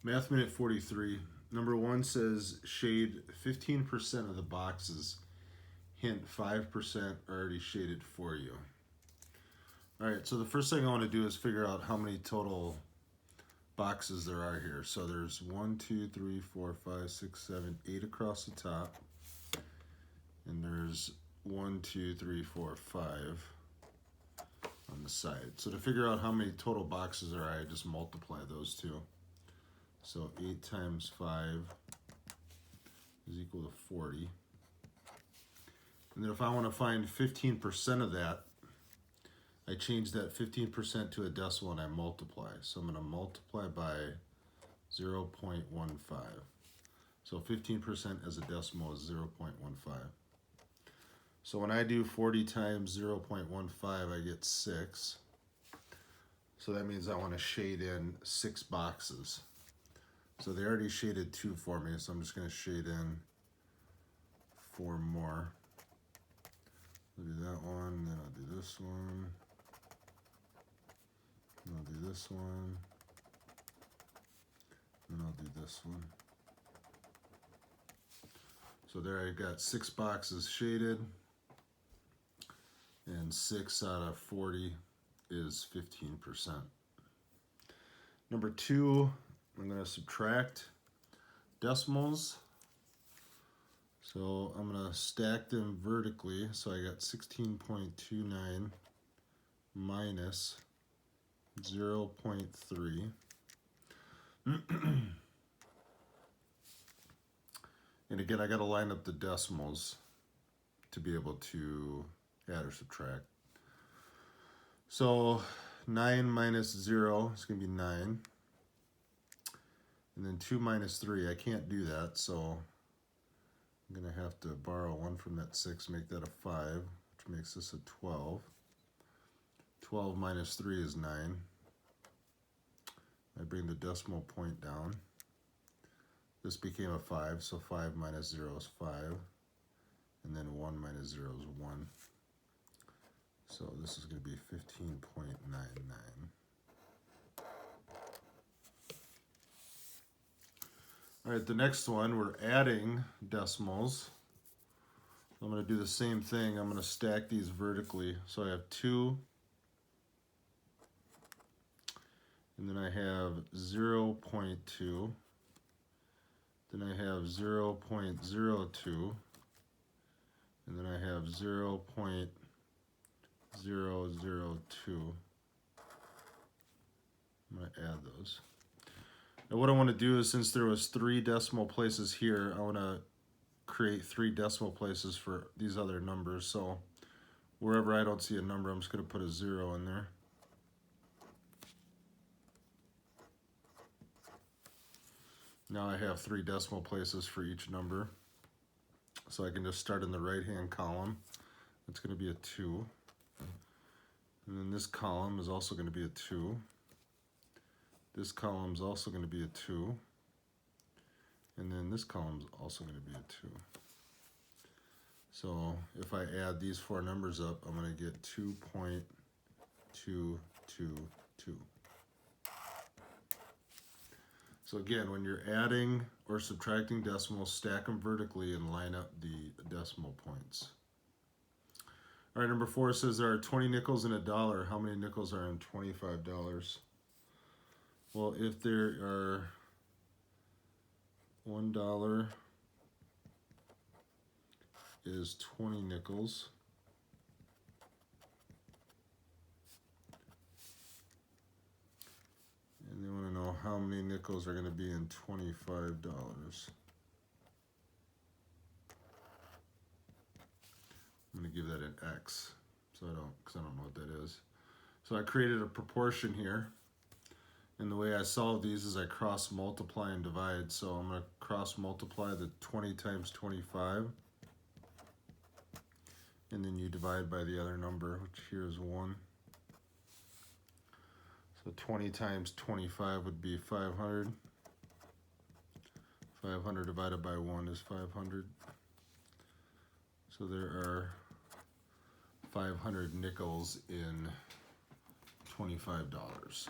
Math Minute 43. Number one says shade 15% of the boxes. Hint 5% are already shaded for you. Alright, so the first thing I want to do is figure out how many total boxes there are here. So there's 1, 2, 3, 4, 5, 6, 7, 8 across the top. And there's 1, 2, 3, 4, 5 on the side. So to figure out how many total boxes there are, I just multiply those two. So 8 times 5 is equal to 40. And then if I want to find 15% of that, I change that 15% to a decimal and I multiply. So I'm going to multiply by 0.15. So 15% as a decimal is 0.15. So when I do 40 times 0.15, I get 6. So that means I want to shade in 6 boxes. So they already shaded 2 for me, so I'm just going to shade in 4 more. I'll do that one, then I'll do this one. And I'll do this one. And I'll do this one. So there I got 6 boxes shaded. And 6 out of 40 is 15%. Number 2, I'm going to subtract decimals. So I'm going to stack them vertically. So I got 16.29 minus 0.3. And again, I got to line up the decimals to be able to add or subtract. So 9 minus 0 is going to be 9. And then 2 minus 3, I can't do that, so I'm going to have to borrow 1 from that 6, make that a 5, which makes this a 12. 12 minus 3 is 9. I bring the decimal point down. This became a 5, so 5 minus 0 is 5. And then 1 minus 0 is 1. So this is going to be 15.99. All right, the next one, we're adding decimals. I'm going to do the same thing. I'm going to stack these vertically. So I have 2, and then I have 0.2, then I have 0.02, and then I have 0.002. I'm going to add those. Now what I want to do is, since there was 3 decimal places here, I want to create 3 decimal places for these other numbers. So wherever I don't see a number, I'm just going to put a 0 in there. Now I have 3 decimal places for each number. So I can just start in the right-hand column. It's going to be a 2. And then this column is also going to be a 2. This column is also going to be a 2. And then this column is also going to be a 2. So if I add these 4 numbers up, I'm going to get 2.222. So again, when you're adding or subtracting decimals, stack them vertically and line up the decimal points. All right, number 4 says there are 20 nickels in a dollar. How many nickels are in $25? Well, if there are $1 is 20 nickels. And they want to know how many nickels are going to be in $25. I'm going to give that an X, because I don't know what that is. So I created a proportion here. And the way I solve these is I cross multiply and divide. So I'm going to cross multiply the 20 times 25. And then you divide by the other number, which here is 1. So 20 times 25 would be 500. 500 divided by 1 is 500. So there are 500 nickels in $25.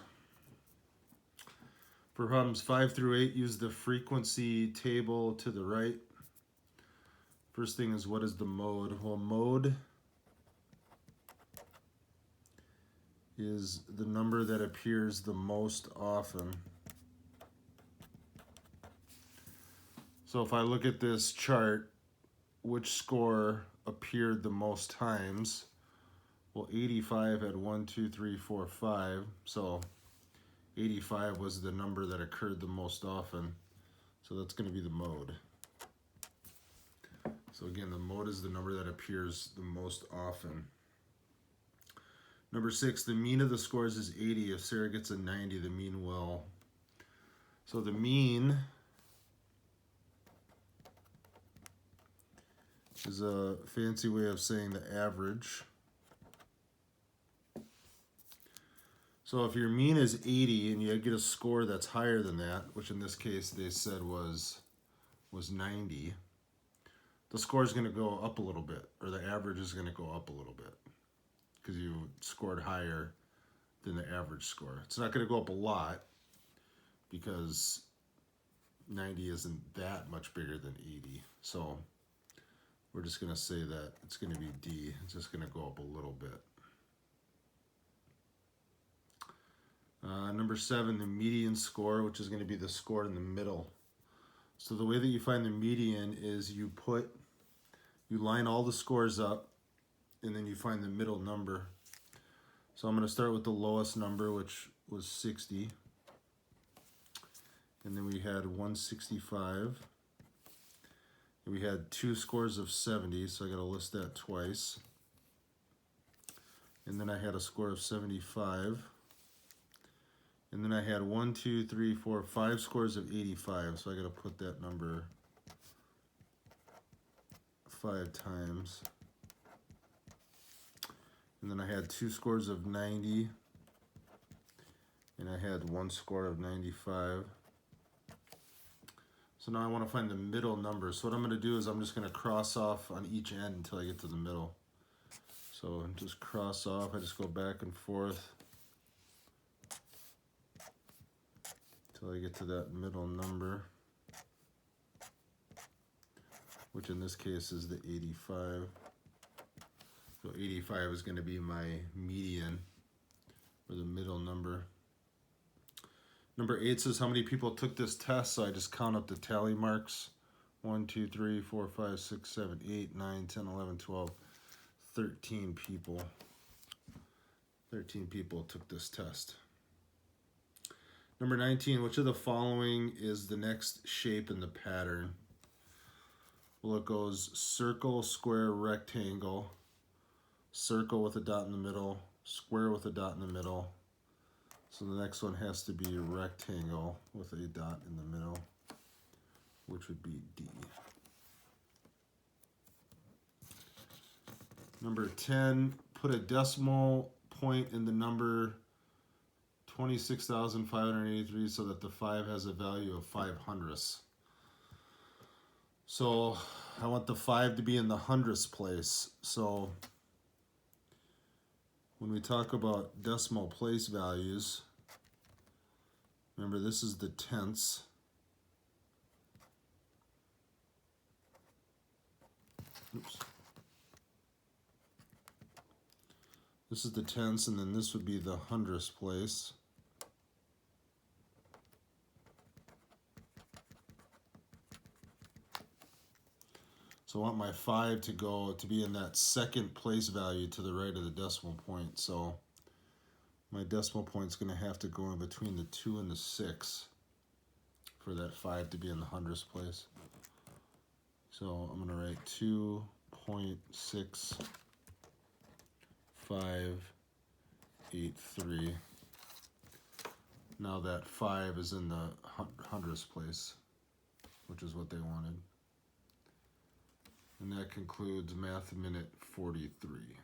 For problems 5 through 8, use the frequency table to the right. First thing is, what is the mode? Well, mode is the number that appears the most often. So if I look at this chart, which score appeared the most times? Well, 85 had 1, 2, 3, 4, 5. So 85 was the number that occurred the most often. So that's going to be the mode. So again, the mode is the number that appears the most often. Number 6, the mean of the scores is 80. If Sarah gets a 90, the mean will. So the mean is a fancy way of saying the average. So if your mean is 80 and you get a score that's higher than that, which in this case they said was 90, the score is going to go up a little bit, or the average is going to go up a little bit because you scored higher than the average score. It's not going to go up a lot because 90 isn't that much bigger than 80. So we're just going to say that it's going to be D. It's just going to go up a little bit. Number 7, the median score, which is going to be the score in the middle. So the way that you find the median is you line all the scores up, and then you find the middle number. So I'm going to start with the lowest number, which was 60. And then we had 165. And we had 2 scores of 70, so I got to list that twice. And then I had a score of 75. And then I had 1, 2, 3, 4, 5 scores of 85, so I got to put that number 5 times. And then I had 2 scores of 90, and I had 1 score of 95. So now I want to find the middle number. So what I'm going to do is I'm just going to cross off on each end until I get to the middle. So just cross off, I just go back and forth until I get to that middle number, which in this case is the 85. So 85 is going to be my median, or the middle number. Number 8 says how many people took this test, so I just count up the tally marks. 1, 2, 3, 4, 5, 6, 7, 8, 9, 10, 11, 12, 13 people. 13 people took this test. Number 19, which of the following is the next shape in the pattern? Well, it goes circle, square, rectangle, circle with a dot in the middle, square with a dot in the middle. So the next one has to be a rectangle with a dot in the middle, which would be D. Number 10, put a decimal point in the number 26,583 so that the 5 has a value of 5/100ths. So I want the 5 to be in the hundredths place. So when we talk about decimal place values, remember this is the tenths. Oops. This is the tenths, and then this would be the hundredths place. So I want my 5 to be in that second place value to the right of the decimal point. So my decimal point is going to have to go in between the 2 and the 6 for that 5 to be in the hundredths place. So I'm going to write 2.6583. Now that 5 is in the hundredths place, which is what they wanted. And that concludes Math Minute 43.